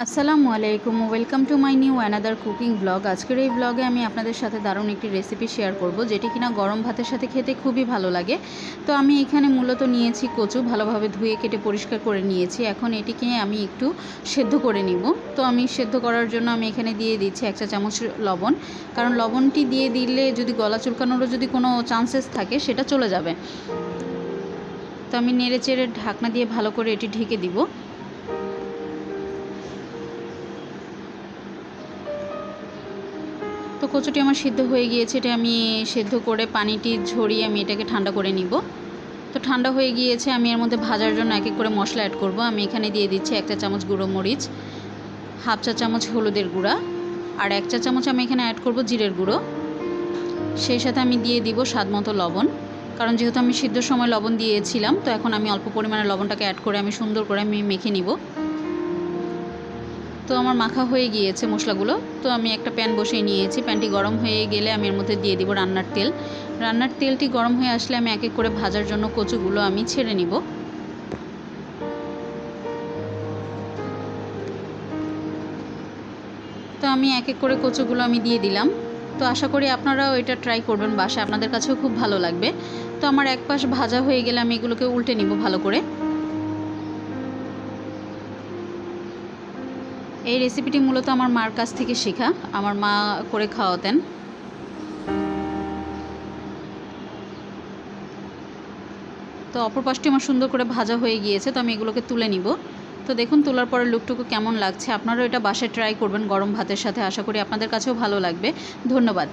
আসসালামু আলাইকুম, welcome to my new another cooking blog. আজকের এই ব্লগে আমি আপনাদের সাথে দারুণ একটি রেসিপি শেয়ার করব, যেটি কিনা গরম ভাতের সাথে খেতে খুবই ভালো লাগে। তো আমি এখানে মূলত নিয়েছি কচু, ভালোভাবে ধুয়ে কেটে পরিষ্কার করে নিয়েছি। এখন এটিকে আমি একটু সেদ্ধ করে নিব। তো আমি সেদ্ধ করার জন্য আমি এখানে দিয়ে দিচ্ছি 1 চা চামচ লবণ, কারণ লবণটি দিয়ে দিলে যদি গলা চুলকানোরও যদি কোনো চান্সেস থাকে সেটা চলে যাবে। তো আমি নেড়ে চেড়ে ঢাকনা দিয়ে ভালো করে এটি ঢেকে দিব। তো কচুটি আমার সিদ্ধ হয়ে গিয়েছে, এটা আমি সেদ্ধ করে পানিটি ঝরিয়ে আমি এটাকে ঠান্ডা করে নিব। তো ঠান্ডা হয়ে গিয়েছে, আমি এর মধ্যে ভাজার জন্য এক এক করে মশলা অ্যাড করব। আমি এখানে দিয়ে দিচ্ছি 1 চা চামচ গুঁড়ো মরিচ, হাফ চা চামচ হলুদের গুঁড়া, আর 1 চা চামচ আমি এখানে অ্যাড করব জিরের গুঁড়ো। সেই সাথে আমি দিয়ে দিব স্বাদ মতো লবণ, কারণ যেহেতু আমি সিদ্ধর সময় লবণ দিয়েছিলাম, তো এখন আমি অল্প পরিমাণে লবণটাকে অ্যাড করে আমি সুন্দর করে মেখে নিব। তো আমার মাখা হয়ে গিয়েছে মশলাগুলো। তো আমি একটা প্যান বসিয়ে নিয়েছি, প্যানটি গরম হয়ে গেলে আমি এর মধ্যে দিয়ে দিব রান্নার তেল। রান্নার তেলটি গরম হয়ে আসলে আমি এক এক করে ভাজার জন্য কচুগুলো আমি ছেড়ে নিব। তো আমি এক এক করে কচুগুলো আমি দিয়ে দিলাম। তো আশা করি আপনারাও এটা ট্রাই করবেন বাসায়, আপনাদের কাছেও খুব ভালো লাগবে। তো আমার এক পাশ ভাজা হয়ে গেলে আমি এগুলোকে উল্টে নিব ভালো করে। এই রেসিপিটি মূলত আমার মার কাছ থেকে শেখা, আমার মা করে খাওয়াতেন। তো অপর পাশটি আমার সুন্দর করে ভাজা হয়ে গিয়েছে, তো আমি এগুলোকে তুলে নিব। তো দেখুন তোলার পরে লুকটুকু কেমন লাগছে। আপনারাও এটা বাসায় ট্রাই করবেন গরম ভাতের সাথে, আশা করি আপনাদের কাছেও ভালো লাগবে। ধন্যবাদ।